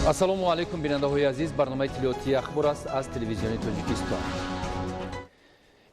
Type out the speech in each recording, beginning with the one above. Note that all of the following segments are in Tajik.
ассалому алайкум бинандаҳои азиз, барномаи тилиётии ахбор аст аз телевизиони Тоҷикистон.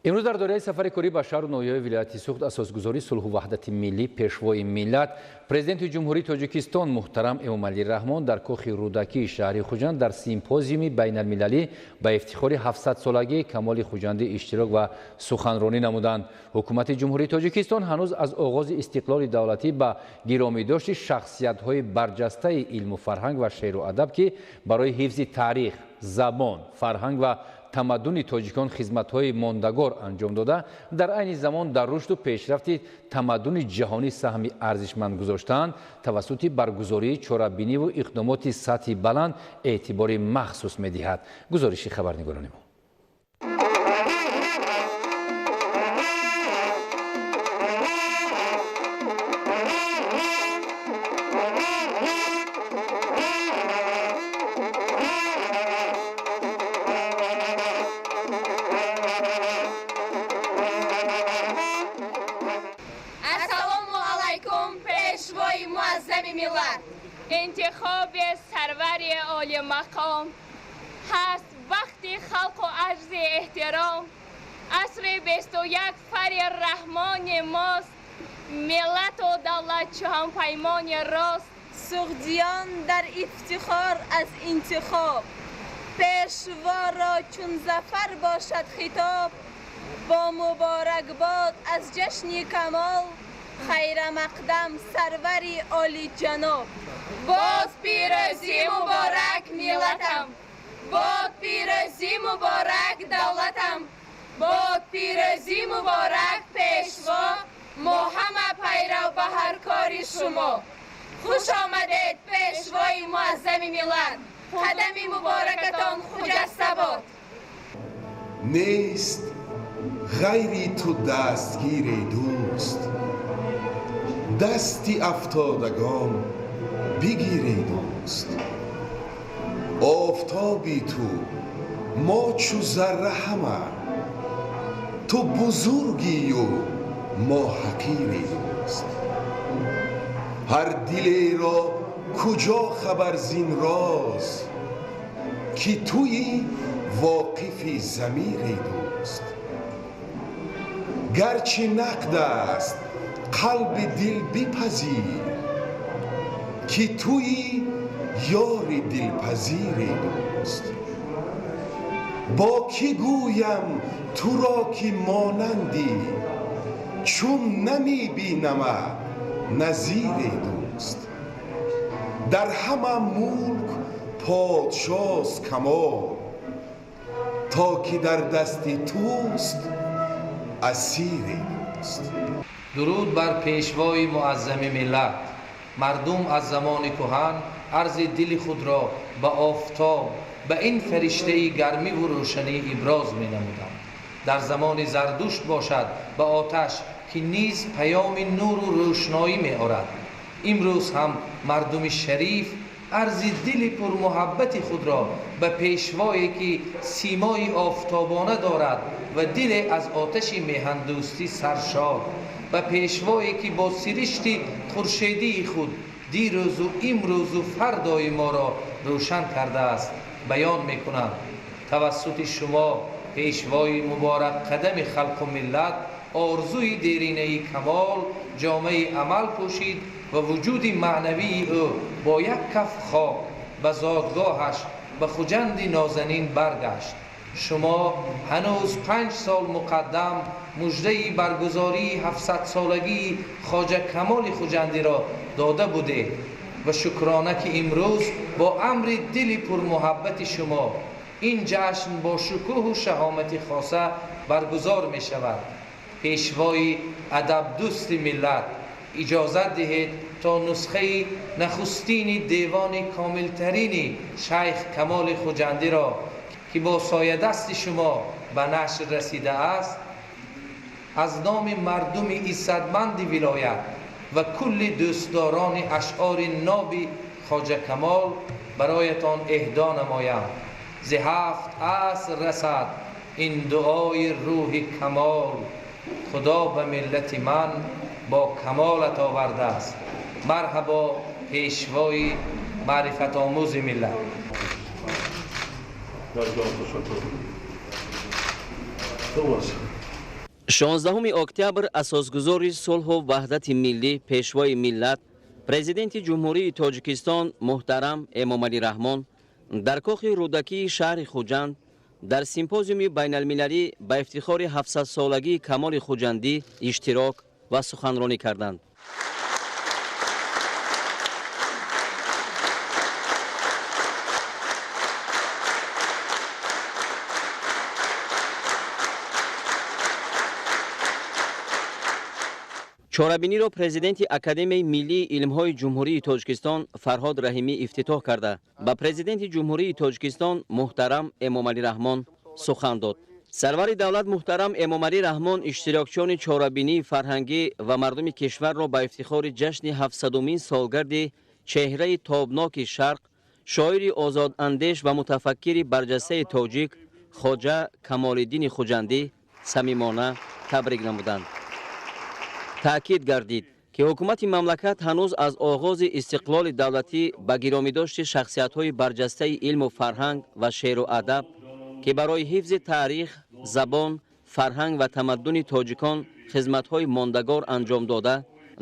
имрӯз дар дораи сафари корӣ ба шаҳру ноҳияҳои вилояти суғд асосгузори сулҳу ваҳдати миллӣ пешвои миллат президенти ҷумҳурии Тоҷикистон муҳтарам Эмомалӣ Раҳмон дар кӯхи рӯдакии шаҳри Хуҷанд дар симпозиуми байналмилалӣ ба ифтихори 700-солагии Камоли Хуҷандӣ иштирок ва суханронӣ намуданд. ҳукумати ҷумҳурии Тоҷикистон ҳанӯз аз оғози истиқлоли давлатӣ ба гиромидошти шахсиятҳои барҷастаи илму фарҳанг ва шеъру адаб ки барои ҳифзи таърих, забон, фарҳанг ва тамаддуни тоҷикон хизматҳои мондагор анҷом дода, дар айни замон дар рушду пешрафти тамаддуни ҷаҳонӣ саҳми арзишманд гузоштаанд, тавассути баргузории чорабиниву иқдомоти сатҳи баланд эътибори махсус медиҳад. гузориши хабарнигорони мо. انتخاب سرور عالی مقام هست وقتی خلق و عرض احترام عصر 21 فر رحمان ماست ملت و دولت چهان پیمان راست سغدیان در افتخار از انتخاب پیشوا را چون ظفر باشد خطاب با مبارک باد از جشن کمال خیر مقدم سرور عالی جناب باد پیروزی مبارک ملتم باد پیروزی مبارک دولتم باد پیروزی مبارک پیشوا ما همه پیرو به هر کاری شما خوش آمدید پیشوای معظم ملت قدم مبارکتان خجسته باد نیست غیری تو دستگیر دوست دستی افتادگان بگیری دوست آفتابی تو ما چو ذره همه تو بزرگی و ما حقیری دوست هر دلی را کجا خبر زین راز که توی واقفی ضمیری دوست گرچه نقد است قلب دل بپذیر که توی یار دلپذیر دوست با کی گویم تو را که مانندی چون نمی بینم نظیر دوست در همه ملک پادشاست کمال تا که در دست توست اسیر دوست. درود بر پیشوای معظم ملت. مردم از زمان کهن عرض دل خود را به آفتاب به این فرشته گرمی و روشنی ابراز می نمودند. در زمان زردشت باشد به آتش که نیز پیام نور و روشنایی می آورد. امروز هم مردم شریف عرض دل پر محبت خود را به پیشوایی که سیمای آفتابانه دارد و دل از آتش میهن دوستی سرشار و پیشوایی که با سرشت خورشیدی خود دیروز و امروز و فردای ما را روشن کرده است بیان میکنم. توسط شما پیشوای مبارک قدم خلق و ملت آرزوی دیرینه کمال جامعه عمل پوشید و وجود معنوی او با یک کف خاک به زادگاهش به خوجند نازنین برگشت. شما هنوز 5 سال مقدم مژده برگزاری 700 سالگی خواجه کمال خوجندی را داده بوده و شکرانه که امروز با امر دل پر محبت شما این جشن با شکوه و شهامت خاصه برگزار می شود. پیشوای ادب دوست ملت اجازت دهید تا نسخه نخستین دیوان کاملترین شیخ کمال خوجندی را که با سایه دست شما به نشر رسیده است از نام مردم عزتمند ولایت و کل دوستداران اشعار ناب خواجه کمال برایتان اهدا نمایم. ز 7 عصر رسد این دعای روح کمال خدا به ملت من با کمالت آورده است. مرحبا پیشوای معرفت آموز ملت. 16 октябр асосгузори сулҳу ваҳдати миллӣ пешвои миллат президенти ҷумҳурии тоҷикистон муҳтарам Эмомалӣ Раҳмон дар кохи рӯдакии шаҳри Хуҷанд дар симпозиуми байналмилалӣ ба ифтихори 700-солагии Камоли Хуҷандӣ иштирок ва суханронӣ карданд. чорабиниро президенти Академияи Миллии илмҳои Ҷумҳурии Тоҷикистон Фарҳод Раҳимӣ ифтитоҳ карда ба президенти Ҷумҳурии Тоҷикистон муҳтарам Эмомалӣ Раҳмон сухан дод. Сарвари давлат муҳтарам Эмомалӣ Раҳмон иштирокчиёни чорабинии фарҳангӣ ва мардуми кишварро ба ифтихори ҷашни 700-умин солгарди чеҳраи тобноки Шарқ, шоири озодандеш ва мутафаккири барҷастаи тоҷик Хоҷа Камолиддини Хуҷандӣ самимона табрик намуданд. таъкид гардид, ки ҳукумати мамлакат ҳанӯз аз оғози истиқлоли давлатӣ ба гиромидошти шахсиятҳои барҷастаи илму фарҳанг ва шеъру адаб, ки барои ҳифзи таърих, забон, фарҳанг ва тамаддуни тоҷикон хизматҳои мондагор анҷом дода,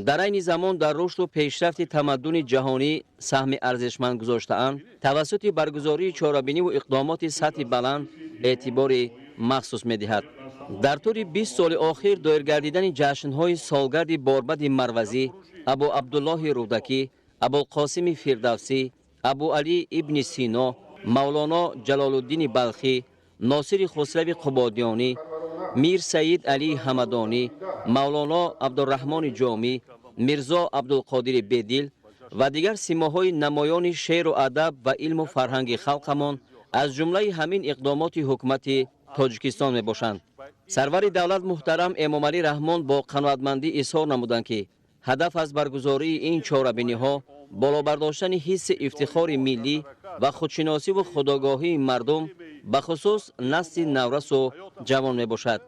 дар айни замон дар рушду пешрафти тамаддуни ҷаҳонӣ саҳми арзишманд гузоштаанд, тавассути баргузории чорабиниву иқдомоти сатҳи баланд эътибори махсус медиҳад. дар тӯри 20 соли охир доир гардидани ҷашнҳои солгарди Борбади Марвазӣ, Абу Абдуллоҳи Рӯдакӣ, Абулқосими Фирдавсӣ, Абу Алӣ ибни Сино, Мавлоно Ҷалолуддини Балхӣ, Носири Хусрави Қубодионӣ, Мир Саид Алии Ҳамадонӣ, Мавлоно Абдурраҳмони Ҷомӣ, Мирзо Абдулқодири Бедил ва дигар симоҳои намоёни шеъру адаб ва илму фарҳанги халқамон аз ҷумлаи ҳамин иқдомоти ҳукумати Тоҷикистон мебошанд. сарвари давлат муҳтарам Эмомалӣ Раҳмон бо қаноатмандӣ изҳор намуданд, ки ҳадаф аз баргузории ин чорабиниҳо болобардоштани ҳисси ифтихори миллӣ ва худшиносиву худогоҳии мардум ба хусус насли наврасу ҷавон мебошад.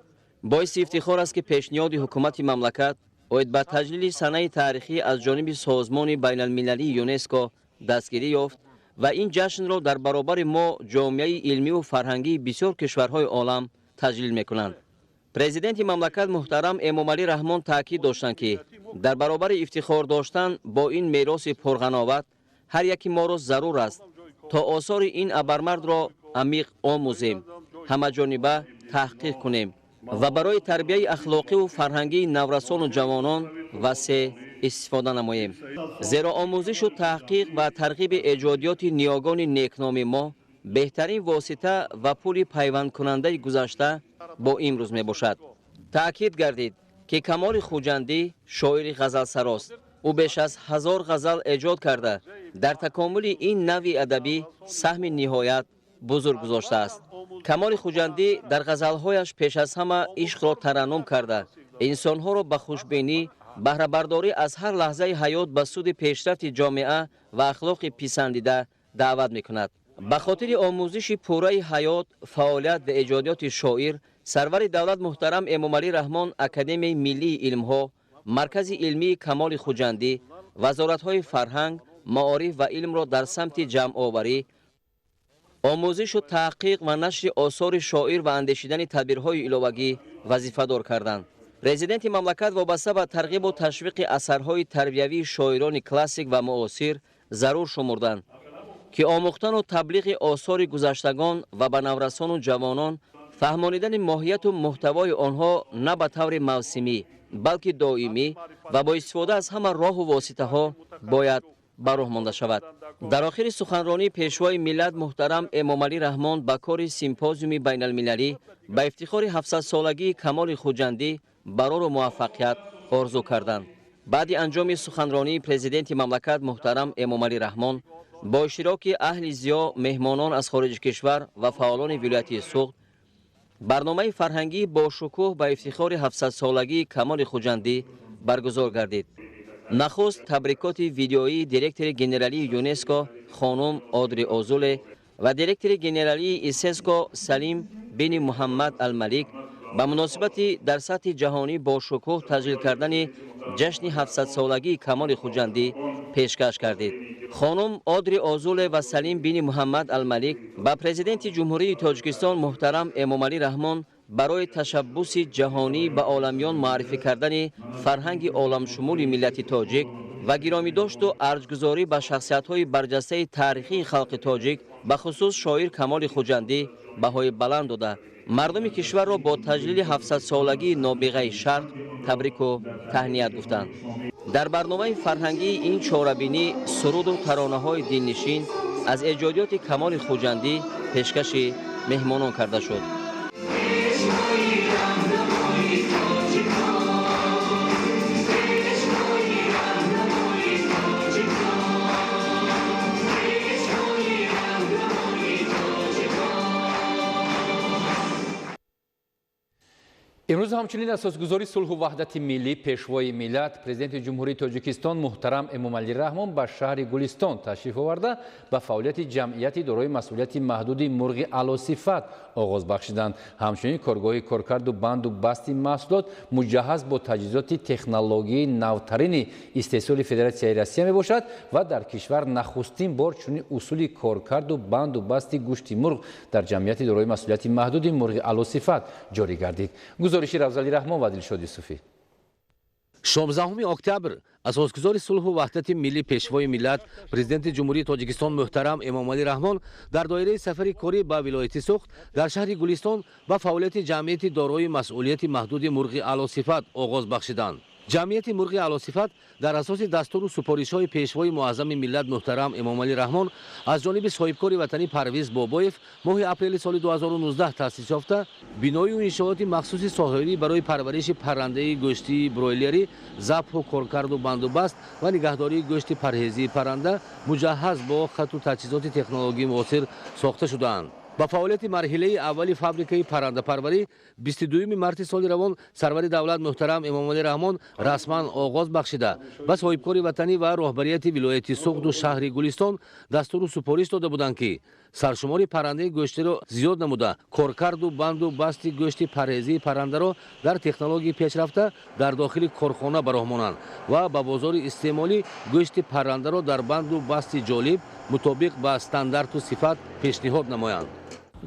боиси ифтихор аст, ки пешниҳоди ҳукумати мамлакат оид ба таҷлили санаи таърихӣ аз ҷониби Созмони байналмилалии ЮНЕСКО дастгирӣ ёфт ва ин ҷашнро дар баробари мо ҷомеаи илмиву фарҳангии бисёр кишварҳои олам таҷлил мекунанд. президенти мамлакат муҳтарам Эмомалӣ Раҳмон таъкид доштанд, ки дар баробари ифтихор доштан бо ин мероси пурғановат ҳар яки моро зарур аст, то осори ин абармардро амиқ омӯзем, ҳамаҷониба таҳқиқ кунем ва барои тарбияи ахлоқиву фарҳангии наврасону ҷавонон васеъ истифода намоем. зеро омӯзишу таҳқиқ ва тарғиби эҷодиёти ниёгони некноми мо беҳтарин восита ва пули пайвандкунандаи гузашта бо имрӯз мебошад. таъкид гардид, ки Камоли Хуҷандӣ шоири ғазалсарост. ӯ беш аз 1000 ғазал эҷод карда дар такомули ин навъи адабӣ саҳми ниҳоят бузург гузоштааст. Камоли Хуҷандӣ дар ғазалҳояш пеш аз ҳама ишқро тараннум карда, инсонҳоро ба хушбинӣ, баҳрабардорӣ аз ҳар лаҳзаи ҳаёт ба суди пешрафти ҷомеа ва ахлоқи писандида даъват мекунад. ба хотири омӯзиши пурраи ҳаёт, фаъолият ва эҷодиёти шоир, сарвари давлат муҳтарам Эмомалӣ Раҳмон Академияи Миллии илмҳо, Маркази илмии Камоли Хуҷандӣ, вазоратҳои фарҳанг, маориф ва илмро дар самти ҷамъоварӣ, омӯзишу таҳқиқ ва нашри осори шоир ва андешидани тадбирҳои иловагӣ вазифадор карданд. президенти мамлакат вобаста ба тарғибу ташвиқи асарҳои тарбиявии шоирони классик ва муосир зарур шумурданд, ки омӯхтану таблиғи осори гузаштагон ва ба наврасону ҷавонон фаҳмонидани моҳияту муҳтавои онҳо на ба таври мавсимӣ, балки доимӣ ва бо истифода аз ҳама роҳу воситаҳо бояд ба роҳ монда шавад. дар охири суханронии пешвои миллат муҳтарам Эмомалӣ Раҳмон ба кори симпозиуми байналмилалӣ ба ифтихори 700-солагии Камоли Хуҷандӣ барору муваффақият орзу карданд. баъди анҷоми суханронии президенти мамлакат муҳтарам Эмомалӣ Раҳмон бо иштироки аҳли зиё, меҳмонон аз хориҷи кишвар ва фаъолони вилояти Суғд барномаи фарҳангии бошукӯҳ ба ифтихори 700-солагии Камоли Хуҷандӣ баргузор гардид. нахуст табрикоти видеоии директори генералии ЮНЕСКО хонум Одри Озуле ва директори генералии ИСЕСКО Салим бини Муҳаммад Алмалик ба муносибати дар сатҳи ҷаҳонӣ бошукӯҳ таҷлил кардани ҷашни 700-солагии Камоли Хуҷандӣ пешкаш кардид. خانم آدری آزول و سلیم بین محمد الملک با پرزیدنت جمهوری تاجیکستان محترم امامعلی رحمان برای تشبث جهانی به عالمیان معرفی کردن فرهنگ عالمشمول ملت تاجیک و گرامی داشت و ارجگذاری به شخصیت‌های برجسته تاریخی خلق تاجیک به خصوص شاعر کمال خوجندی بهای بلند داده مردم کشور را با تجلیل 700 سالگی نابغه شرق تبریک و تهنیت گفتند. در برنامه فرهنگی این چهاربینی سرود و ترانه‌های دلنشین از ایجادیات کمال خوجندی پیشکش مهمانان کرده شد. امروز همچنین اساسگذاری صلح و وحدت ملی پیشوای ملت پرزیدنت جمهوری تاجیکستان محترم امامعلی رحمان به شهر گلستان تشریف آورده به فعالیت جمعیتی دارای مسئولیت محدود مرغ اعلی‌صفت آغاز بخشیدند. همچنین کارگاه کارکرد و بند و بست محصولات مجهز با تجهیزات تکنولوژی نوترین استحصال فدراسیای روسیه می باشد و در کشور نخستین بار چنین اصول کارکرد و بند و بست گوشت مرغ در جمعیت دارای مسئولیت محدود مرغ اعلی‌صفت جاری گردید. گزارشی رفضلی رحمان و دلشاد یوسفی. 16 اکتبر اساسگذار صلح و وحدت ملی پیشوای ملت پرزیدنت جمهوری تاجیکستان محترم امامعلی رحمان در دایره سفر کاری به ولایت سوخت در شهر گلستان با فعالیت جمعیت دارای مسئولیت محدود مرغ اعلی‌صفت آغاز بخشیدند. جمعیت مرغ اعلی‌صفت در اساس دستور و سپارش‌های پیشوای معظم ملت محترم امامعلی رحمان از جانب صاحبکار وطنی پرویز بابایف ماه اپریل سال 2019 تأسیس یافته بینایی و انشاءات مخصوص ساحلی برای پرورش پرنده گوشتی برویلری، ذبح و کارکرد و بندوبست و نگهداری گوشت پرهیزی پرنده مجهز با خط و تجهیزات تکنولوژی معاصر ساخته شده‌اند. با فعالیت مرحله اولی فابریکه پرنده پروری 22 مارس سال روان سرور دولت محترم امامعلی رحمان رسما آغاز بخشیده و صاحبکار وطنی و رهبریت ولایت سوخت و شهر گلستان دستور و سپارش داده بودند که سرشمار پرنده گوشت را زیاد نموده کارکرد و بند و بست گوشت پرهیزی پرنده را در تکنولوژی پیشرفته در داخل کارخانه برآورند و به بازار استعمالی گوشت پرنده را در بند و بست جالب مطابق با استاندارد و صفت پیشنهاد نمایند.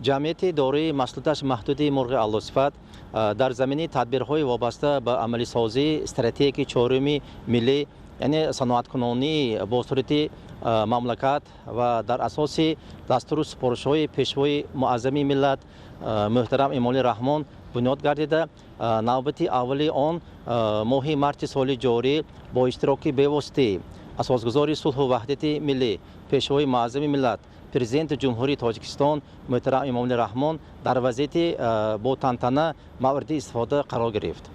جمعیت دارای مسئولیت محدود مرغ اعلی‌صفت در زمینه تدبیرهای وابسته به عملی سازی استراتژی چهارمی ملی یعنی صنعت‌کنونی با صورت مملکت و در اساس دستور و سپارش‌های پیشوای معظم ملت محترم امامعلی رحمان بنیاد گردیده نوبت اولی آن ماه مارس سال جاری با اشتراک پیوسته اساسگذار صلح و وحدت ملی پیشوای معظم ملت پرزیدنت جمهوری تاجیکستان محترم امامعلی رحمان در وضعیت با تنتنه مورد استفاده قرار گرفت.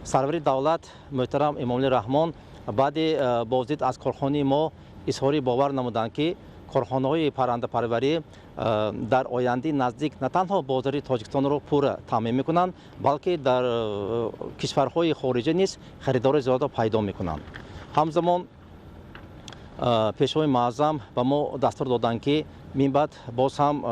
سرور دولت محترم امامعلی رحمان بعد بازدید از کارخانه ما اظهار باور نمودند که کارخانه‌های پرنده پروری در آینده نزدیک نه تنها بازار تاجیکستان را پر تامین می‌کنند بلکه در کشورهای خارجی نیز خریدار زیاد پیدا می‌کنند. همزمان پیشوای معظم به ما دستور دادند که من بعد باز هم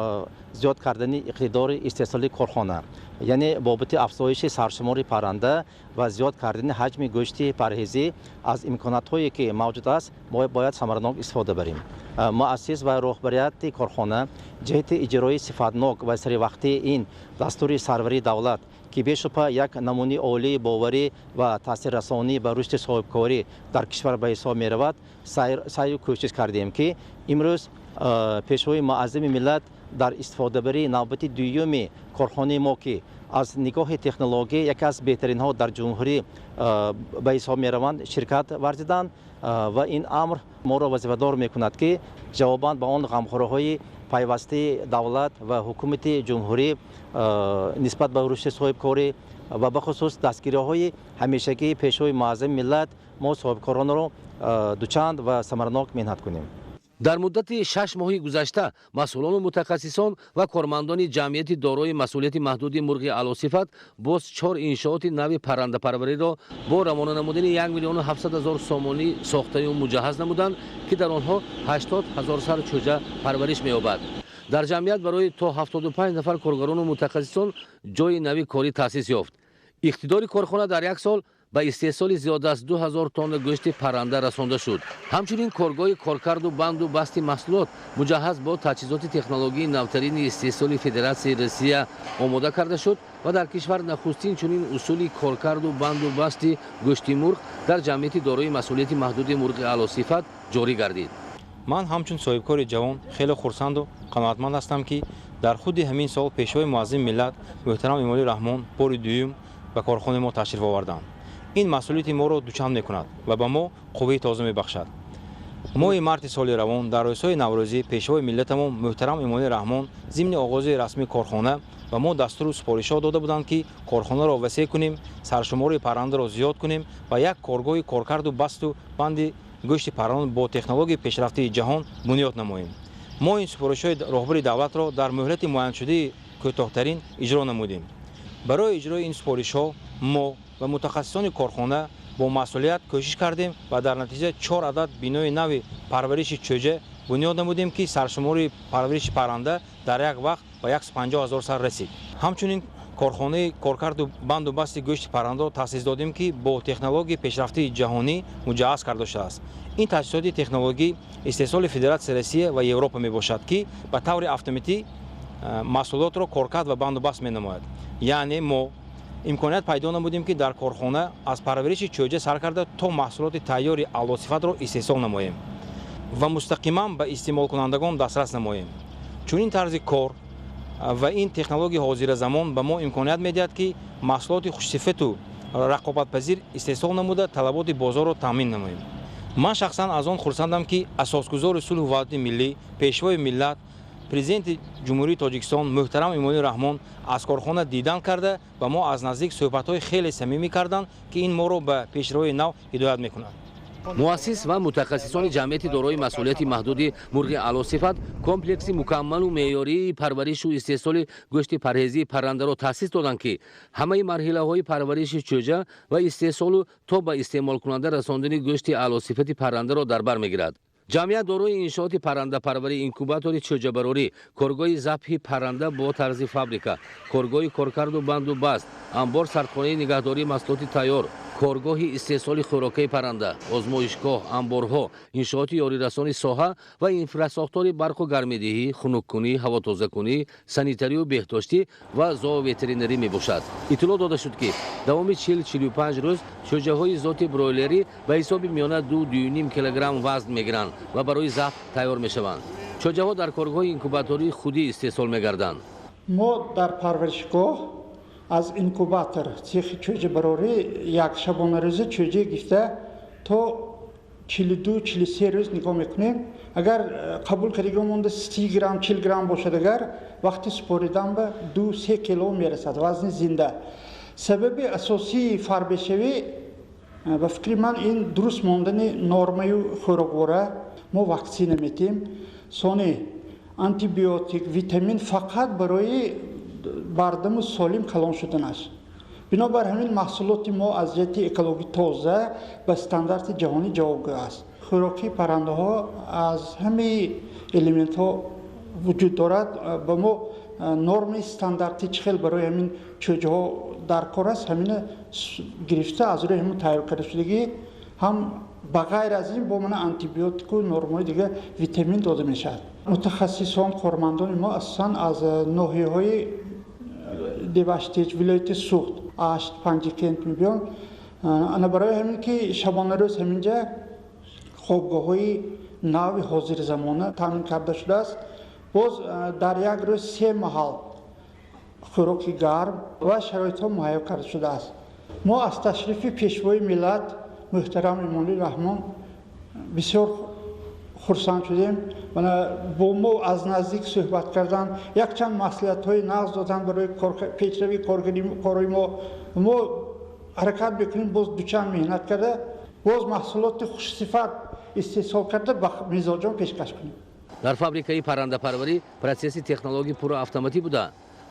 زیاد کردن اقتدار استحصال کارخانه یعنی بابت افزایش سرشمار پرنده و زیاد کردن حجم گوشت پرهیزی از امکانات‌هایی که موجود است ما باید ثمرناک استفاده بریم. مؤسس و رهبریت کارخانه جهت اجرای صفتناک و سری وقتی این دستور سروری دولت که بیشتر یک نمونه عالی باوری و تاثیررسانی به رشد صاحبکاری در کشور به حساب می رود سعی و کوشش کردیم که امروز پیشوای معظم ملت در استفاده بری نوبت دوم کارخانه ما که از نگاه تکنولوژی یکی از بهترین ها در جمهوری به حساب می روند شرکت ورزیدند و این امر ما را وظیفه‌دار می کند که جواباً به آن غمخوری‌های پیوسته دولت و حکومت جمهوری نسبت به رشد صاحبکاری و به خصوص دستگیری‌های همیشگی پیشوای معظم ملت ما صاحبکاران را دوچند و ثمرناک محنت کنیم. در مدت 6 ماه گذشته مسئولان و متخصصان و کارمندان جمعیت دارای مسئولیت محدود مرغ اعلی‌صفت باز 4 انشاءات نو پرنده پروری را با روانه نمودن 1,700,000 سامانی ساخته و مجهز نمودند که در آنها 80,000 سر چوجه پرورش می‌یابد. در جمعیت برای تا 75 نفر کارگران و متخصصان جای نوی کاری تأسیس یافت. اقتدار کارخانه در یک سال ба истеҳсоли зиёда аз 2000 тонна гӯшти парранда расонда шуд. ҳамчунин коргоҳи коркарду банду басти маҳсулот муҷаҳҳаз бо таҷҳизоти технологии навтарини истеҳсоли Федератсияи Русия омода карда шуд ва дар кишвар нахустин чунин усули коркарду банду басти гӯшти мурғ дар ҷамъияти дорои масъулияти маҳдуди мурғи аълосифат ҷорӣ гардид. ман ҳамчун соҳибкори ҷавон хеле хурсанду қаноатманд ҳастам ки дар худи ҳамин сол пешвои муаззими миллат муҳтарам Эмомалӣ Раҳмон бори дуюм ба корхонаи мо ташриф оварданд. ин масъулияти моро дучанд мекунад ва ба мо қувваи тоза мебахшад. моҳи марти соли равон дар рӯзҳои наврӯзӣ пешвои миллатамон муҳтарам Эмомалӣ Раҳмон зимни оғози расмии корхона ба мо дастуру супоришҳо дода буданд ки корхонаро васеъ кунем, саршумори паррандаро зиёд кунем ва як коргоҳи коркарду басту банди гӯшти парранда бо технологияи пешрафтаи ҷаҳон бунёд намоем. мо ин супоришҳои роҳбари давлатро дар муҳлати муайяншудаи кӯтоҳтарин иҷро намудем. барои иҷрои ин супоришҳо мо ва мутахассисони корхона бо масъулият кӯшиш кардем ва дар натиҷа 4 адад бинои нави парвариши чӯҷа бунёд намудем ки саршумори парвариши парранда дар як вақт ба 150 000 сар расид. ҳамчунин корхонаи коркарду банду басти гӯшти паррандаро таъсис додем ки бо технологияи пешрафтаи ҷаҳонӣ муҷаҳҳаз карда шудааст. ин таҷҳизоти технологӣ истеҳсоли Федератсияи Русия ва Европа мебошад ки ба таври автоматӣ маҳсулотро коркард ва банду баст менамояд. яъне мо имконият пайдо намудем ки дар корхона аз парвариши чӯҷа сар карда то маҳсулоти тайёри аълосифатро истеҳсол намоем ва мустақиман ба истеъмолкунандагон дастрас намоем. чунин тарзи кор ва ин технологияи ҳозиразамон ба мо имконият медиҳад ки маҳсулоти хушсифату рақобатпазир истеҳсол намуда талаботи бозорро таъмин намоем. ман шахсан аз он хурсандам ки асосгузори сулҳу ваҳдати миллӣ пешвои миллат президенти ҷумҳурии Тоҷикистон муҳтарам Эмомалӣ Раҳмон аз корхона дидан карда ва мо аз наздик суҳбатҳои хеле самимӣ карданд ки ин моро ба пешроҳи нав ҳидоят мекунад. муассис ва мутахассисони ҷамъияти дорои масъулияти маҳдуди мурғи аълосифат комплекси мукаммалу меъёрии парваришу истеҳсоли гӯшти парҳезии паррандаро таъсис доданд ки ҳамаи марҳилаҳои парвариши чӯҷа ва истеҳсолу то ба истеъмолкунанда расондани гӯшти аълосифати паррандаро дар бар мегирад. ҷамъият дорои иншооти паррандапарварӣ, инкубатори чӯҷабарорӣ, коргоҳи забҳи парранда бо тарзи фабрика, коргоҳи коркарду банду баст, амбор сардхонаи нигаҳдории маҳсулоти тайёр, коргоҳи истеҳсоли хӯрокаи парранда, озмоишгоҳ, амборҳо, иншооти ёрирасони соҳа ва инфрасохтори барқу гармидиҳӣ, хунуккунӣ, ҳавотозакунӣ, санитарию беҳдоштӣ ва зооветеринарӣ мебошад. иттилоъ дода шуд ки давоми 40-45 рӯз чӯҷаҳои зоти бройлерӣ ба ҳисоби миёна 2-2.5 килограмм вазн мегиранд ва барои забҳ тайёр мешаванд. чӯҷаҳо дар коргоҳи инкубатории худӣ истеҳсол мегарданд. мо дар парваришгоҳ аз инкубатор цехи чӯҷабарорӣ як шабонарӯза чӯҷа гирифта то 42-43 рӯз нигоҳ мекунем. агар қабул кардагӣ монда 30 грамм 40 грамм бошад, агар вақти супоридан ба 2-3 кило мерасад вазни зинда. сабаби асосии фарбешавӣ ба фикри ман ин дуруст мондани нормаю хӯроквора. мо ваксина метем, сони антибиотик, витамин фақат барои бардаму солим калон шудан аст. бинобар ҳамин маҳсулоти мо аз ҷиҳати экологӣ тоза ба стандарти ҷаҳонӣ ҷавобгӯ аст. хӯроки паррандаҳо аз ҳамаи элементҳо вуҷуд дорад. ба мо норми стандарти чӣ хел барои ҳамин чӯҷаҳо дар кор аст, ҳамина гирифта аз рӯи ҳамин тайёр кардашудагӣ ҳам ба ғайр аз ин бо мана антибиотику нормҳои дигар витамин дода мешавад. мутахассисон кормандони мо асосан аз ноҳияҳои деваштеҷ вилояти суғд 8-5 кент мебиёнд. ана барои ҳамин ки шабонарӯз ҳаминҷа хобгоҳҳои нави ҳозирзамона таъмин карда шудааст. боз дар як рӯз 3 маҳал хӯроки гарм ва шароитҳо муҳайё карда шудааст. мо аз ташрифи пешвои миллат муҳтарам Эмомалӣ Раҳмон бисёр хурсанд шудем. бо мо аз наздик суҳбат кардан, якчанд маслиҳатҳои нағз додан барои пешрави кори мо. мо ҳаракат мекунем боз дучанд меҳнат карда боз маҳсулоти хушсифат истеҳсол карда ба мизоҷон пешкаш кунем. дар фабрикаи паррандапарварӣ протсесси технологӣ пурра автоматӣ буда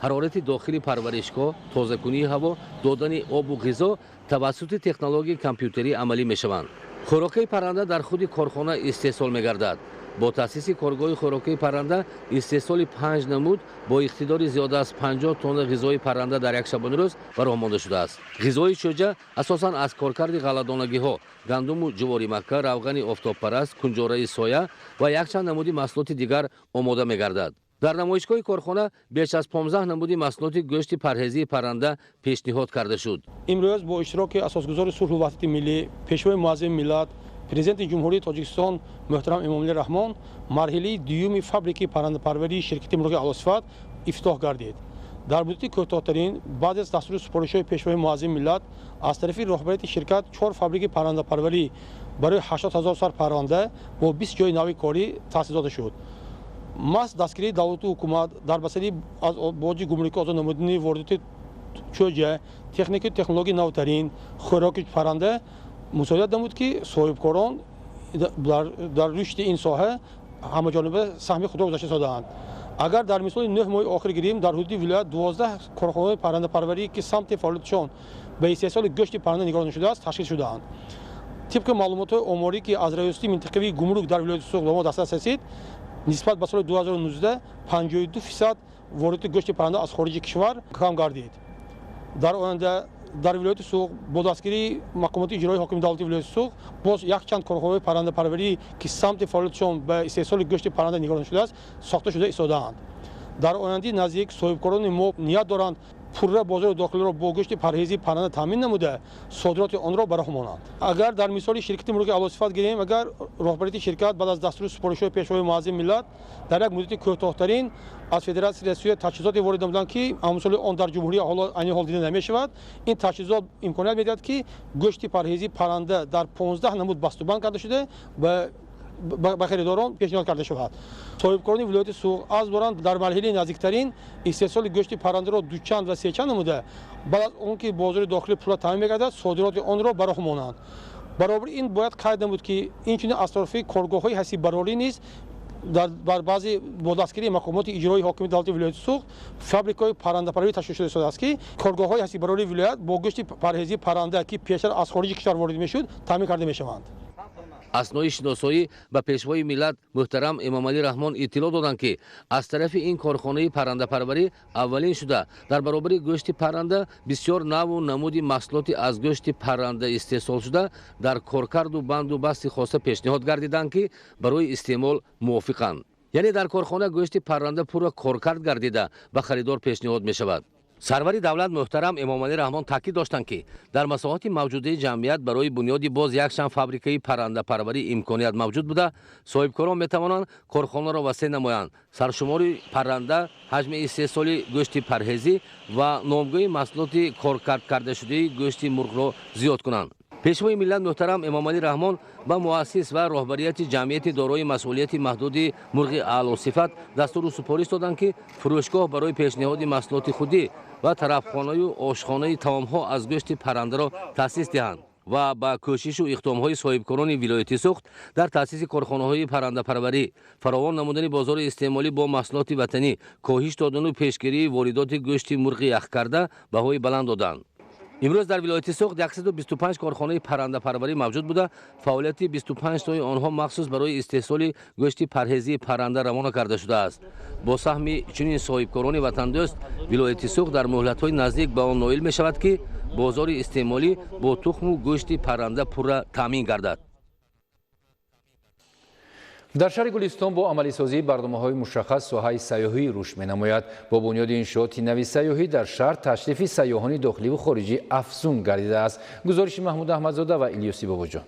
ҳарорати дохили парваришгоҳ, тозакунии ҳаво, додани обу ғизо тавассути технологияи компютерӣ амалӣ мешаванд. хӯрокаи парранда дар худи корхона истеҳсол мегардад. با تأسیس کارگاه خوراکی پرنده استحصال 5 نمود با اقتدار زیاده از 50 تن غذای پرنده در یک شبانه روز به راه مانده شده است. غذای شجاع اساساً از کارکرد غله‌دانگی‌ها، گندم و جواری مکه، روغن آفتابپرست، کنجوره سایه و یک چند نمودی محصولات دیگر آماده می‌گردد. در نمایشگاه کارخانه بیش از 15 نمودی محصولات گوشت پرهیزی پرنده پیشنهاد کرده شد. امروز با اشتراک اساسگزار صلح و وحدت ملی، پیشوای معظم ملت، پرزیدنت جمهوری تاجیکستان محترم امامعلی رحمان مرحله دوم فابریک پرنده پروری شرکت مرغ اعلی‌صفت افتتاح گردید. در مدت کوتاه‌ترین بعد از دستور سپارش‌های پیشوای معظم ملت از طرف رهبریت شرکت 4 فابریک پرنده پروری برای 80,000 سر پرنده با 20 جای نوی کاری تأسیس داده شد. ماست دستگیری دولت و حکومت در بسیاری از باج گمرکی آزاد نمودنی واردات چوجه تکنیک و تکنولوژی نوترین خوراک پرنده مساعدت نمود که صاحبکاران در رشد این ساحه همه‌جانبه سهم خود را گذاشته سازند. اگر در مثال 9 ماه آخر گیریم در حدود ولایت 12 کارخانه پرنده پروری که سمت فعالیتشان به استحصال گوشت پرنده نگران شده است تشکیل شده‌اند. طبق معلومات آماری که از رئیس منطقوی گمرک در ولایت سوق به ما دسترس رسید نسبت به سال 2019 52% وارد گوشت پرنده از خارج کشور کم گردید. در آینده در ولایت سوق با دستگیری مقامات اجرایی حاکم دولتی ولایت سوق باز یک چند کارخانه پرنده پروری که سمت فعالیتشان به استحصال گوشت پرنده نگران شده است ساخته شده ایستاده‌اند. در آینده نزدیک صاحبکاران ما نیت دارند پوره بازار داخلی را با گوشت پرهیزی پرنده تامین نموده صادرات آن را براه مانند. اگر در مثال شرکت مرغ اعلی‌صفت گیریم، اگر رهبریت شرکت بعد از دستور سپارش‌های پیشوای معظم ملت در یک مدت کوتاه‌ترین از فدراسیون رسمی تجهیزات وارد نمودند که امثال آن در جمهوری حال دیده نمی‌شود، این تجهیزات امکانیت می‌دهد که گوشت پرهیزی پرنده در 15 نمود بسته‌بند کرده شده به خریداران پیشنهاد کرده شود. صاحبکاران ولایت سوق از دارند در مرحله نزدیکترین استحصال گوشت پرنده را 2 چند و 3 چند نموده بعد از اون که بازار داخلی پول تامین می‌گردد صادرات آن را براه مانند. برابر این باید قید نمود که این چنین از طرف کارگاه‌های حسیب براری نیز در بعضی با دستگیری مقامات اجرایی حاکم دولتی ولایت سوق فابریک‌های پرنده پروری تشکیل شده است که کارگاه‌های حسیب براری ولایت با گوشت پرهیزی پرنده که پیشتر از خارج کشور وارد می‌شد تامین کرده می‌شوند. اسنای شناسایی به پیشوای ملت محترم امامعلی رحمان اطلاع دادند که از طرف این کارخانه پرنده پروری اولین شده در برابر گوشت پرنده بسیار نوع و نمودی محصولات از گوشت پرنده استحصال شده در کارکرد و بند و بست خاصه پیشنهاد گردیدند که برای استعمال موافقند. یعنی در کارخانه گوشت پرنده پورا کارکرد گردیده به خریدار پیشنهاد می شود. سروری دولت محترم امامعلی رحمان تاکید داشتند که در مساحات موجوده جمعیت برای بنیادی باز یک چند فابریکه پرنده پروری امکانیت موجود بوده صاحبکاران میتوانند کارخانه را وسیع نمایند سرشمار پرنده حجم استحصال گوشت پرهیزی و نامگوی محصولات کارکرد کرده شده گوشت مرغ را زیاد کنند. پیشوای ملت محترم امامعلی رحمان با مؤسس و رهبریت جمعیت دارای مسئولیت محدود مرغ اعلی‌صفت دستور سپارش دادند که فروشگاه برای پیشنهاد محصولات خودی و طرفخانه و آشخانه طعام‌ها از گوشت پرنده را تأسیس دهند و با کوشش و اقدام‌های صاحبکاران ولایت سوخت در تأسیس کارخانه‌های پرنده پروری فراوان نمودن بازار استعمالی با محصولات وطنی کاهش دادن و پیشگیری واردات گوشت مرغ یخ کرده بهای بلند دادند. امروز در ولایت سوخت 125 کارخانه پرنده پروری موجود بوده فعالیت 25 تای آنها مخصوص برای استحصال گوشت پرهیزی پرنده روانه کرده شده است. با سهم چنین صاحبکاران وطن دوست ولایت سوخت در مهلت‌های نزدیک به آن نائل می شود که بازار استعمالی با تخم و گوشت پرنده پورا تامین گردد. در شهر گلستان با عملی سازی برنامه‌های مشخص ساحه سیاحی رشد می‌نماید. با بنیاد انشاءات نوی سیاحی در شهر تشریف سیاحان داخلی و خارجی افزون گردیده است. گزارش محمود احمدزاده و الیاسی باباجان.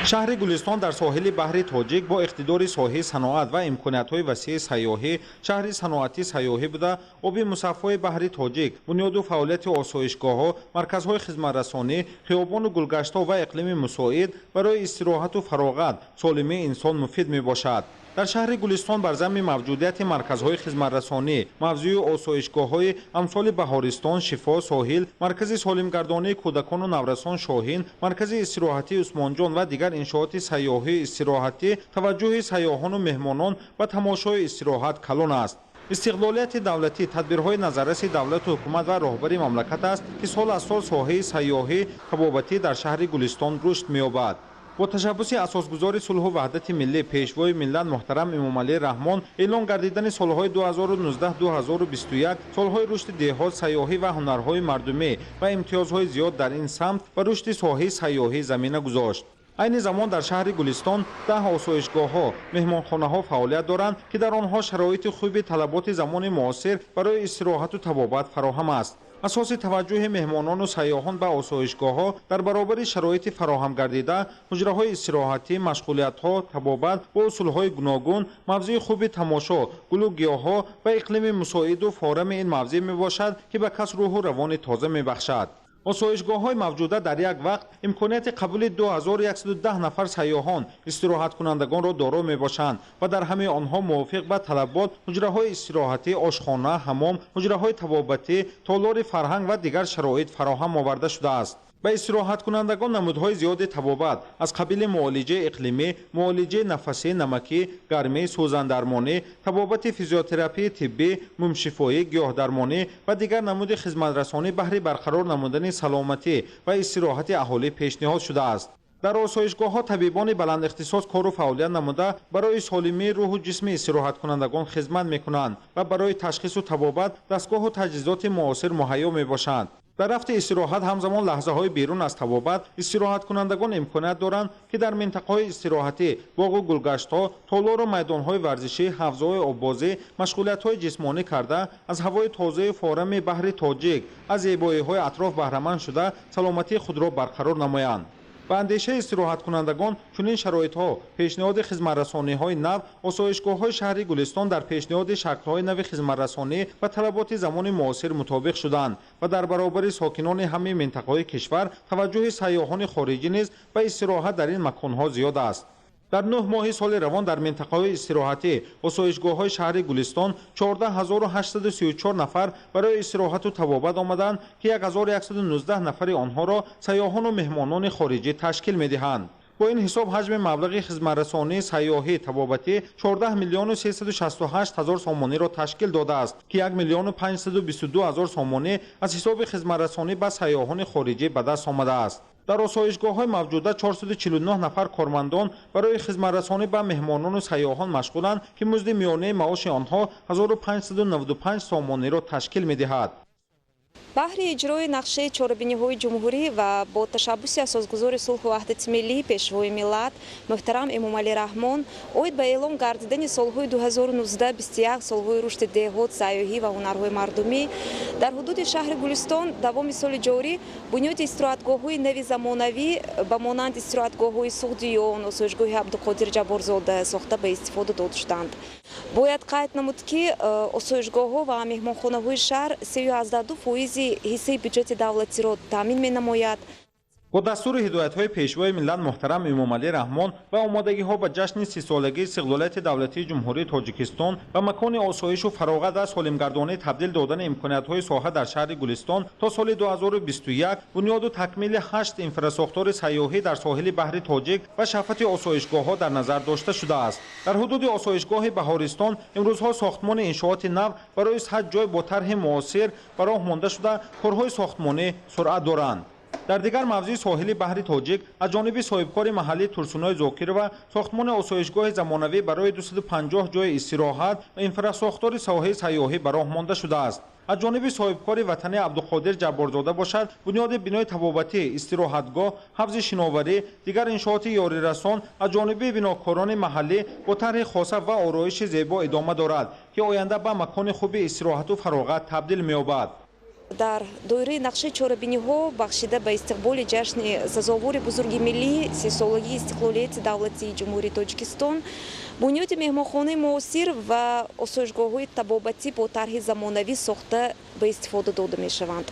شهر گلستان در ساحل بحر تاجیک با اقتدار ساحه صنعت و امکانات‌های وسیع سیاحی شهر صنعتی سیاحی بوده آب مصفای بحر تاجیک بنیاد و فعالیت آسایشگاه‌ها مرکزهای خدمت‌رسانی خیابان و گلگشت‌ها و اقلیم مساعد برای استراحت و فراغت سالمی انسان مفید میباشد. در شهر گلستان بر ضمن موجودیت مرکزهای خدمت‌رسانی موضوع آسایشگاه‌های امثال بهارستان، شفا، ساحل، مرکز سالمگردانی کودکان و نورسان شاهین، مرکز استراحتی عثمان جان و دیگر انشاءات سیاحی استراحتی توجه سیاحان و مهمانان و تماشای استراحت کلان است. استقلالیت دولتی تدبیرهای نظررس دولت و حکومت و رهبری مملکت است که سال از سال ساحه سیاحی طبابتی در شهر گلستان رشد می‌یابد. با تشبث اساسگذار صلح و وحدت ملی پیشوای ملت محترم امامعلی رحمان اعلان گردیدن سالهای 2019-2021 سالهای رشد دهات، سیاحی و هنرهای مردمی و امتیازهای زیاد در این سمت و رشد ساحه سیاحی زمینه گذاشت. این زمان در شهر گلستان 10 آسایشگاه‌ها، مهمانخانه‌ها فعالیت دارند که در آنها شرایط خوب طلبات زمان معاصر برای استراحت و طبابت فراهم است. اساس توجه مهمانان و سیاحان به آسایشگاه‌ها در برابر شرایط فراهم گردیده، حجره‌های استراحتی، مشغولیت‌ها، طبابت با اصول‌های گوناگون، موضع خوب تماشا، گل و گیاه‌ها و اقلیم مساعد و فارم این موضع میباشد که به کس روح و روان تازه میبخشد. آسایشگاه‌های موجوده در یک وقت امکانیت قبول 2110 نفر سیاحان استراحت کنندگان را دارا میباشند و در همه آنها موافق به طلبات حجره‌های استراحتی، آشخانه، حمام، حجره‌های طبابتی، تالار فرهنگ و دیگر شرایط فراهم آورده شده است. به استراحت کنندگان نمودهای زیاد طبابت از قبیل معالجه اقلیمی، معالجه نفسی، نمکی، گرمی، سوزن درمانی، طبابت فیزیوتراپی طبی، مومشفایی، گیاه درمانی و دیگر نمود خدمت رسانی بهره برقرار نمودن سلامتی و استراحت اهالی پیشنهاد شده است. در آسایشگاه‌ها طبیبان بلند اختصاص کار و فعالیت نموده برای سالمی روح و جسم استراحت کنندگان خدمت می‌کنند و برای تشخیص و طبابت دستگاه و تجهیزات معاصر مهیا میباشند. در رفت استراحت همزمان لحظه‌های بیرون از طبابت استراحت کنندگان امکانیت دارند که در منطقه‌های استراحتی، باغ و گلگشت‌ها، تالار و میدان‌های ورزشی، حوض‌های آببازی، مشغولیت‌های جسمانی کرده از هوای تازه فارم بحر تاجیک، از زیبایی‌های اطراف بهره‌مند شده سلامتی خود را برقرار نمایند. به اندیشه استراحت کنندگان چنین شرایط‌ها پیشنهاد خدمت‌رسانی‌های نو، آسایشگاه‌های شهر گلستان در پیشنهاد شکل‌های نو خدمت‌رسانی و طلبات زمان معاصر مطابق شدند و در برابر ساکنان همه منطقه‌های کشور توجه سیاحان خارجی نیز به استراحت در این مکان‌ها زیاد است. در 9 ماه سال روان در منطقه‌های استراحتی آسایشگاه‌های شهر گلستان 14834 نفر برای استراحت و طبابت آمدند که 1119 نفر آنها را سیاحان و مهمانان خارجی تشکیل می‌دهند. با این حساب حجم مبلغ خدمت‌رسانی سیاحی طبابتی 14,368,000 سامانی را تشکیل داده است که 1,522,000 سامانی از حساب خدمت‌رسانی به سیاحان خارجی به دست آمده است. در آسایشگاه‌های موجوده 449 نفر کارمندان برای خدمت‌رسانی به مهمانان و سیاحان مشغولند که مزد میانه معاش آنها 1595 سامانی را تشکیل می‌دهد. بهر اجرای نقشه چهاربینی‌های جمهوری و با تشبث اساسگذار صلح و وحدت ملی پیشوای ملت محترم امامعلی رحمان اوید به اعلام گردیدن سالهای 2019-21 سالهای رشد دهات، سیاحی و هنرهای مردمی در حدود شهر گلستان دوام سال جاری بنیاد استراحتگاه‌های نوی زمانوی به مانند استراحتگاه‌های سعدیان، آسایشگاه عبدالقادر جبارزاده ساخته به استفاده داده شدند. باید قید نمود که آسایشگاه‌ها و مهمانخانه‌های شهر 3.2% حصه بودجت دولتی را تامین می‌نماید. با دستور هدایت‌های پیشوای ملت محترم امامعلی رحمان و آمادگی‌ها به جشن 30 سالگی استقلالیت دولتی جمهوری تاجیکستان و مکان آسایش و فراغت از سالمگردانی تبدیل دادن امکانیت‌های ساحه در شهر گلستان تا سال 2021 بنیاد و تکمیل 8 انفراساختار سیاحی در ساحل بحر تاجیک و شفت آسایشگاه‌ها در نظر داشته شده است. در حدود آسایشگاه بهارستان امروزها ساختمان انشاءات نو برای 100 جای با طرح معاصر براه مانده شده کارهای ساختمانی سرعت دارند. در دیگر موضع ساحل بحر تاجیک از جانب صاحبکار محلی ترسونای زاکر و ساختمان آسایشگاه زمانوی برای 250 جای استراحت و انفراساختار ساحه سیاحی براه مانده شده است. از جانب صاحبکار وطنی عبدالقادر جبارزاده باشد بنیاد بنای طبابتی، استراحتگاه، حوض شناوری، دیگر انشاءات یاری رسان از جانب بناکاران محلی با طرح خاصه و آرایش زیبا ادامه دارد که آینده به مکان خوب استراحت و فراغت تبدیل می‌یابد. در دایره نقشه چهاربینی‌ها بخشیده به استقبال جشن سزاوار بزرگ ملی 30 سالگی استقلالیت دولتی جمهوری تاجیکستان بنیاد مهمانخانه معاصر و آسایشگاه‌های طبابتی با طرح زمانوی ساخته به استفاده داده می‌شوند.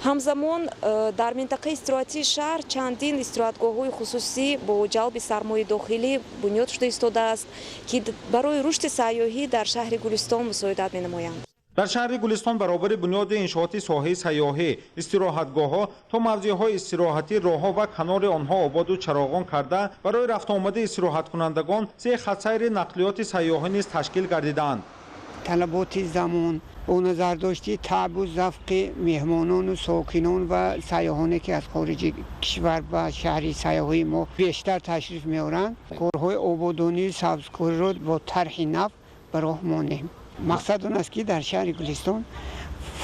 همزمان در منطقه استراحتی شهر چندین استراحتگاه‌های خصوصی با جلب سرمایه داخلی بنیاد شده ایستاده است که برای رشد سیاحی در شهر گلستان مساعدت می‌نمایند. در شهر گلستان برابر بنیاد انشاءات ساحه سیاحی، استراحتگاه‌ها تا موضع‌های استراحتی، راه‌ها و کنار آنها آباد و چراغان کرده برای رفت آمد استراحت کنندگان 3 خط سیر نقلیات سیاحی نیز تشکیل گردیدند. طلبات زمان و نظرداشتی تعب و زفق مهمانان و ساکنان و سیاحانی که از خارج کشور و شهری سیاحی ما بیشتر تشریف میارند. کارهای آبادانی سبزکاری را با طرح نو به راه ماندیم. مقصد آن است که در شهر گلستان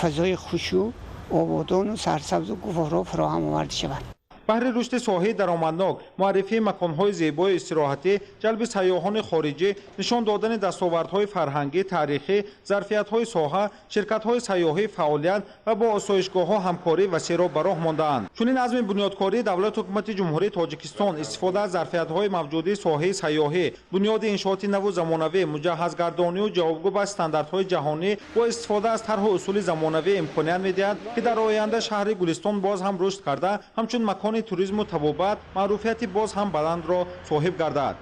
فضای خشوع، آبادان و سرسبز و گوارا فراهم آورده شود. بهر رشد ساحه درآمدناک، معرفی مکان‌های زیبای استراحتی، جلب سیاحان خارجی، نشان دادن دستاوردهای فرهنگی، تاریخی، ظرفیت‌های ساحه، شرکت‌های سیاحی فعالیت و با آسایشگاه‌ها همکاری وسیع را به راه مانده‌اند. چنین عزم بنیادکاری دولت حکومت جمهوری تاجیکستان استفاده از ظرفیت‌های موجود ساحه سیاحی، بنیاد انشاءات نو و زمانوی، مجهزگردانی و جوابگو به استانداردهای جهانی با استفاده از طرح و اصول زمانوی امکانیت می‌دهد که در آینده شهر گلستان باز هم رشد کرده، همچون مکان توریسم و طبابت معروفیت باز هم بلند را صاحب گردد.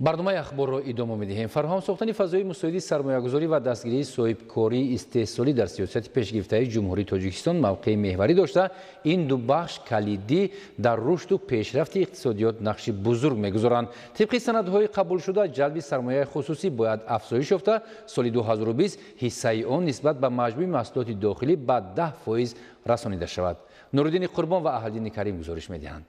برنامه اخبار را ادامه می‌دهیم. فراهم ساختن فضای مساعد سرمایه‌گذاری و دستگیری صاحبکاری استحصالی در سیاست پیشگرفته جمهوری تاجیکستان موقع محوری داشته، این دو بخش کلیدی در رشد و پیشرفت اقتصادیات نقش بزرگ می‌گذارند. طبق سندهای قبول شده، جلب سرمایه خصوصی باید افزایش یافته، سال 2020 حصه آن نسبت به مجموع محصولات داخلی به 10% رسانیده شود. نورالدین قربان و احدین کریم گزارش می‌دهند.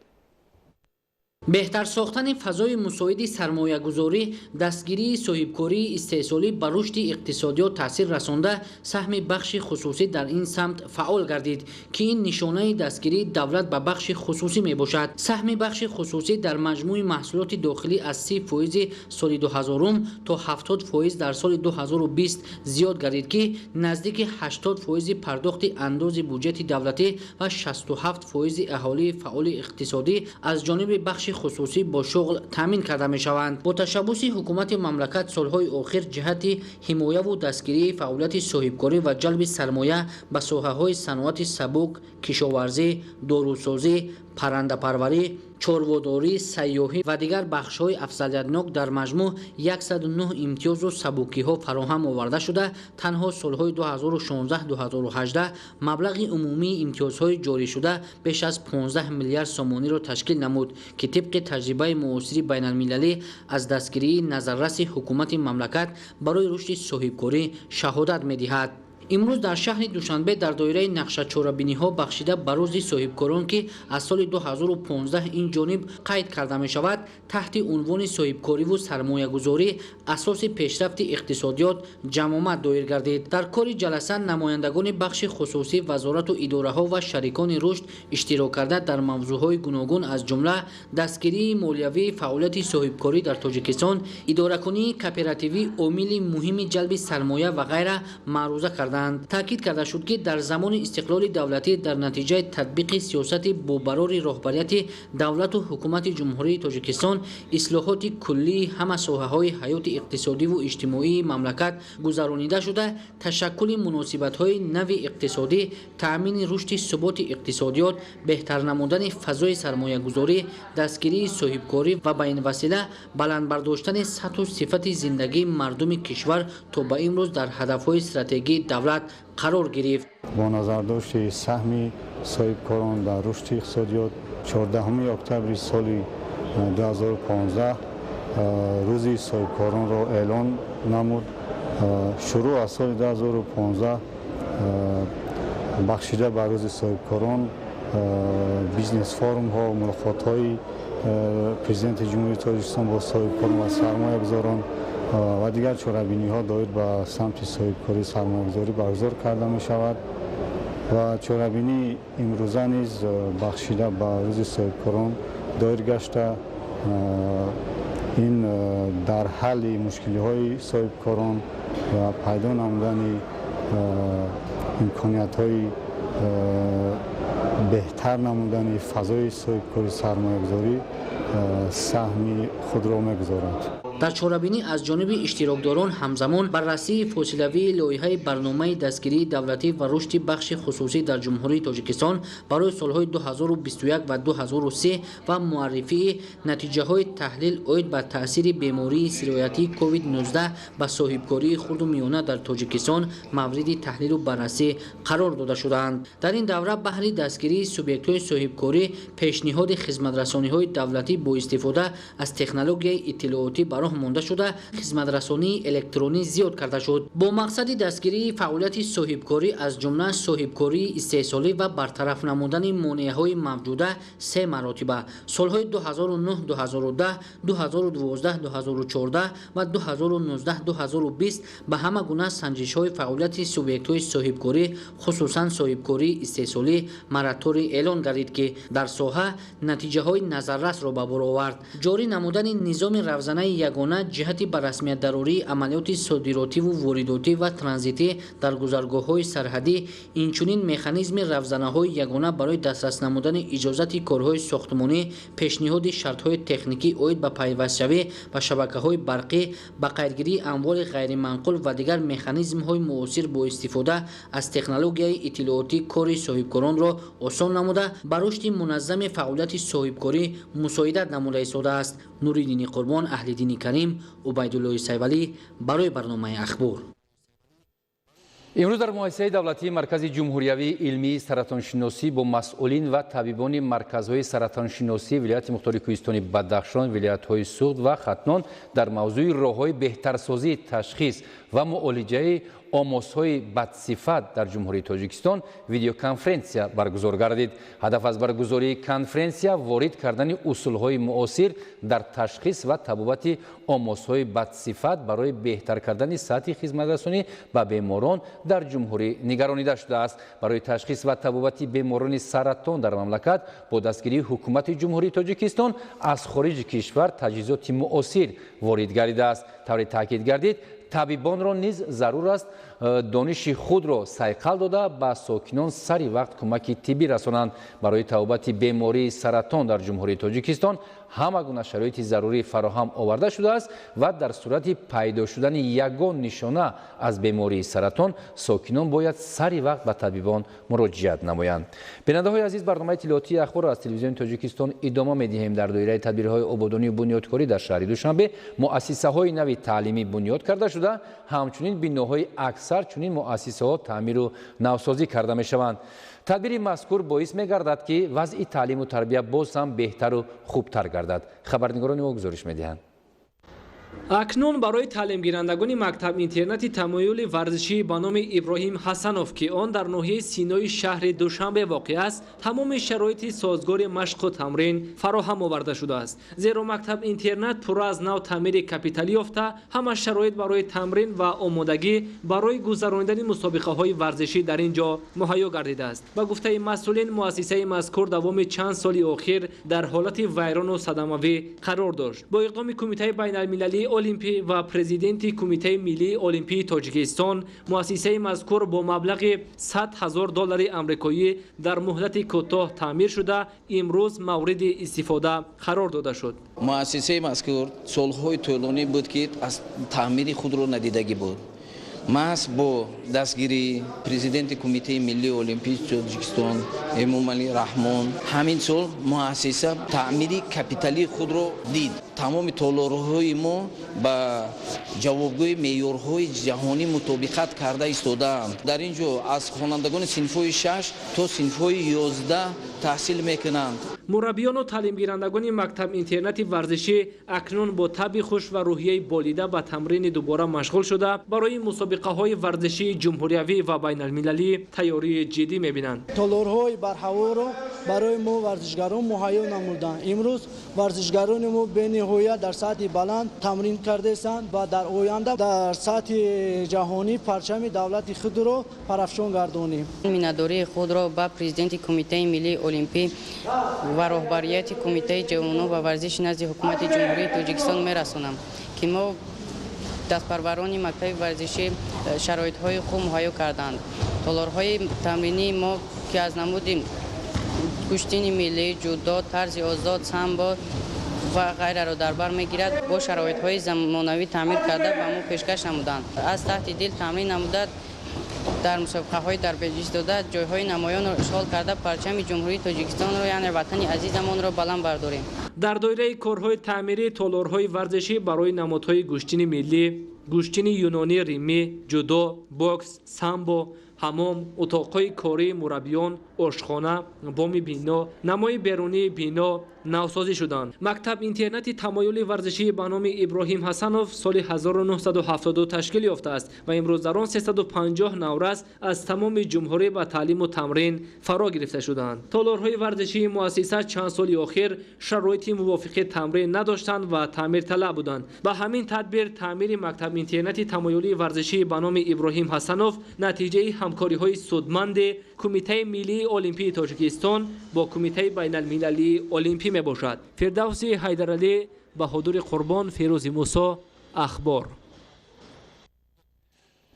بهتر ساختن فضای مساعد سرمایه‌گذاری، دستگیری صاحبکاری استحصالی بر رشد اقتصادیات تاثیر رسانده، سهم بخش خصوصی در این سمت فعال گردید که این نشانه دستگیری دولت به بخش خصوصی می باشد. سهم بخش خصوصی در مجموع محصولات داخلی از 30% سال 2000 تا 70% در سال 2020 زیاد گردید که نزدیک 80% پرداخت انداز بودجه دولتی و 67% اهالی فعال اقتصادی از جانب بخش خصوصی با شغل تامین کرده می شوند. با تشبث حکومت مملکت سالهای آخر جهت حمایه و دستگیری فعالیت صاحبکاری و جلب سرمایه به ساحه‌های صنعت سبک، کشاورزی، داروسازی، پرنده پروری، چاروداری، سیاحی و دیگر بخش‌های افضلیت‌ناک در مجموع 109 امتیاز و سبوکی‌ها فراهم آورده شده، تنها سالهای 2016-2018 مبلغ عمومی امتیازهای جاری شده بیش از 15 میلیارد سومانی را تشکیل نمود که طبق تجربه معاصر بین المللی از دستگیری نظررس حکومت مملکت برای رشد صاحبکاری شهادت می‌دهد. امروز در شهر دوشنبه در دایره نقشه چاره‌بینی ها بخشیده به روز صاحبکاران که از سال 2015 این جانب قید کرده می شود، تحت عنوان صاحبکاری و سرمایه گذاری اساس پیشرفت اقتصادیات جمع دایر گردید. در کار جلسه نمایندگان بخش خصوصی، وزارت و اداره ها و شریکان رشد اشتراک کرده در موضوعهای گوناگون از جمله دستگیری مالیوی، فعالیت صاحبکاری در تاجیکستان، اداره‌کنی کوپراتیوی عامل مهم جلب سرمایه و غیره معروضه کردند. تاکید کرده شد که در زمان استقلال دولتی در نتیجه تطبیق سیاست باقرار رهبریت دولت و حکومت جمهوری تاجیکستان، اصلاحات کلی همه ساحه‌های حیات اقتصادی و اجتماعی مملکت گذرانیده شده، تشکل مناسبت‌های نو اقتصادی، تأمین رشد ثبات اقتصادیات، بهتر نمودن فضای سرمایه‌گذاری، دستگیری صاحبکاری و به این وسیله بلند برداشتن سطح و صفت زندگی مردم کشور تا به امروز در هدف‌های استراتژی دولت قرار گرفت. با نظرداشت سهم صاحبکاران در رشد اقتصادیات 14 اکتبر سال 2015 روز صاحبکاران را اعلان نمود. شروع از سال 2015 بخشیده بر روز صاحبکاران بیزنس فارم ها و ملاقات های پرزیدنت جمهوری تاجیکستان با صاحبکاران و سرمایه گذاران و دیگر چاره‌بینی ها دایر به سمت صاحبکاری سرمایه‌گذاری برگزار کرده می شود و چاره‌بینی امروزه نیز بخشیده به روز صاحبکاران دایر گشته. این در حل مشکلی های صاحبکاران و پیدا نمودن امکانیت های بهتر نمودن فضای صاحبکاری سرمایه‌گذاری سهم خود را می‌گذارد. در چاره‌بینی از جانب اشتراکداران همزمان بررسی فاصله‌ای لایحه برنامه دستگیری دولتی و رشد بخش خصوصی در جمهوری تاجیکستان برای سالهای 2021 و 2003 و معرفی نتیجه‌های تحلیل عاید به تأثیر بیماری سرایتی کووید 19 به صاحبکاری خرد و میانه در تاجیکستان مورد تحلیل و بررسی قرار داده شدند. در این دوره بهر دستگیری سوبیکت‌های صاحبکاری پیشنهاد خدمت‌رسانی‌های دولتی با استفاده از تکنولوژی اطلاعاتی برای راه مانده شده خدمترسانی الکترونی زیاد کرده شد. با مقصد دستگیری فعالیت صاحبکاری از جمله صاحبکاری استحصالی و برطرف نمودن مانع‌های موجوده سه مراتبه سالهای 2009 2010 2012 2014 و 2019 2020 به همه گونه سنجش‌های فعالیت سوبیکت‌های صاحبکاری خصوصا صاحبکاری استحصالی مراتوری اعلان گردید که در ساحه نتیجه‌های نظررس را به بار آورد. جاری نمودن نظام روزانه یگانه جهت به رسمیت ضروری عملیات صادراتی و وارداتی و ترانزیتی در گذرگاه‌های سرحدی اینچنین مکانیزم روزانه‌های یگانه برای دسترس نمودن اجازت کارهای ساختمانی پیشنهاد شرط‌های تکنیکی عاید به پیوست‌شوی به شبکه‌های برقی به قیدگیری اموال غیرمنقول و دیگر مکانیزم‌های معاصر با استفاده از تکنولوژی اطلاعاتی کار صاحبکاران را آسان نموده به رشد منظم فعالیت صاحبکاری مساعدت نموده ایستاده است. نوریدین قربان، اهل‌دین کریم، عبیدالله سیولی برای برنامه اخبار. امروز در مؤسسه دولتی مرکز جمهوریوی علمی سرطانشناسی با مسئولین و طبیبان مرکزهای سرطانشناسی ولایت مختار کوهستان بدخشان، ولایت‌های سوخت و ختنان در موضوع راه‌های بهترسازی تشخیص و معالجه آموزهای بدصفت در جمهوری تاجیکستان ویدیو کنفرانسیا برگزار گردید. هدف از برگزاری کنفرانسیا وارد کردن اصولهای معاصر در تشخیص و تبابت آموزهای بدصفت برای بهتر کردن سطح خدمترسانی به بیماران در جمهوری نگرانیده شده است. برای تشخیص و تبابت بیماران سرطان در مملکت با دستگیری حکومت جمهوری تاجیکستان از خارج کشور تجهیزات معاصر وارد گردیده است. طوری تاکید گردید طبیبان را نیز ضرور است دانش خود را صیقل داده به ساکنان سری وقت کمک طبی رسانند. برای تبابت بیماری سرطان در جمهوری تاجیکستان همه گونه شرایط ضروری فراهم آورده شده است و در صورت پیدا شدن یگان نشانه از بیماری سرطان ساکنان باید سری وقت به طبیبان مراجعت نمایند. بیننده‌های عزیز، برنامه اطلاعاتی اخبار از تلویزیون تاجیکستان ادامه می‌دهیم. در دایره تدبیرهای آبادانی و بنیادکاری در شهر دوشنبه مؤسسه‌های نوی تعلیمی بنیاد کرده شده، همچنین بناهای اکثر چنین مؤسسه‌ها تعمیر و نوسازی کرده می‌شوند. تدبیر مذکور باعث می‌گردد که وضع تعلیم و تربیت باز هم بهتر و خوبتر گردد. خبرنگاران ما گزارش می‌دهند. اکنون برای تعلیم گیرندگان مکتب اینترنتی تمایل ورزشی به نام ابراهیم حسنوف که آن در ناحیه سینای شهر دوشنبه واقع است، تمام شرایط سازگار مشق و تمرین فراهم آورده شده است. زیرا مکتب اینترنت پر از نو تعمیر کاپیتالی یافته، همه شرایط برای تمرین و آمادگی برای گذراندن مسابقه‌های ورزشی در اینجا مهیا گردیده است. با گفته مسئولین، مؤسسه مذکور دوام چند سال اخیر در حالت ویران و صدمه‌آور قرار داشت. با اقدام کمیته بین‌المللی المپی و پرزیدنت کمیته ملی المپی تاجیکستان، مؤسسه مذکور با مبلغ $100,000 آمریکایی در مهلت کوتاه تعمیر شده امروز مورد استفاده قرار داده شد. مؤسسه مذکور سالهای طولانی بود که از تعمیر خود را ندیدگی بود. محض با دستگیری پرزیدنت کمیته ملی المپی تاجیکستان امامعلی رحمان همین سال مؤسسه تعمیری کاپیتالی خود را دید. تمام تالارهای ما با جوابگوی معیارهای جهانی مطابقت کرده ایستادند. در اینجا از خوانندگان صنف‌های 6 تا صنف‌های 11 تحصیل میکنند. مربیان و تعلیم گیرندگان مکتب اینترنت ورزشی اکنون با طبع خوش و روحیه بالیده به تمرین دوباره مشغول شده برای مسابقه‌های ورزشی جمهوریوی و بین‌المللی تیاری جدی می‌بینند. تالارهای برهوا را برای ما ورزشگران مهیا نمودند. امروز ورزشگران ما به نهایت در سطح بلند تمرین کرده‌اند و در آینده در سطح جهانی پرچم دولت خود را پرافشان گردانیم. مینادوری خود را به پرزیدنت کمیته ملی المپی و رهبریت کمیته جوانان و ورزش نزد حکومت جمهوری تاجیکستان می‌رسانم که ما دستپروران مکتب ورزشی شرایط‌های خوب مهیا کردند. تالارهای تمرینی ما که از نمود کشتی ملی، جودو، طرز آزاد، سامبو و غیره را در بر میگیرد، با شرایط‌های زمانوی تعمیر کرده و ما پیشکش نمودند. از تحت دل تمرین نموده، در مسابقه‌های در بلژیک داده، جای‌های نمایان را اشغال کرده پرچم جمهوری تاجیکستان را یعنی وطن عزیزمان را بلند برداریم. در دایره کارهای تعمیری تالارهای ورزشی برای نمادهای گوشتین ملی، گوشتین یونانی ریمی، جودو، بوکس، سامبو، حمام، اتاقهای کاری مربیان اشخانه، بام بینا، نمای بیرونی بینا نوسازی شدند. مکتب اینترنتی تمایل ورزشی به نام ابراهیم حسنوف سال 1972 تشکیل یافته است و امروز در آن 350 نورس از تمام جمهوری به تعلیم و تمرین فرا گرفته شدند. تالارهای ورزشی مؤسسه چند سال اخیر شرایط موافق تمرین نداشتند و تعمیر طلب بودند. با همین تدبیر تعمیر مکتب اینترنتی تمایلی ورزشی به نام ابراهیم حسنوف نتیجه همکاری‌های سودمند کمیته ملی المپی تاجیکستان با کمیته بین المللی المپی می باشد. فردوسی حیدرعلی، بهادر قربان، فیروز موسی، اخبار.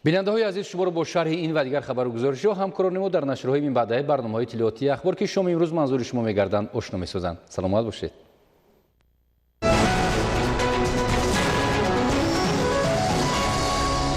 بیننده های عزیز، شما را با شرح این و دیگر خبرگزارش ها همکاران ما در نشرهای من بعدهای برنامه‌های تلویزیونی اخبار که شما امروز منظور شما می‌گردند آشنا می‌سازند. سلامت باشید.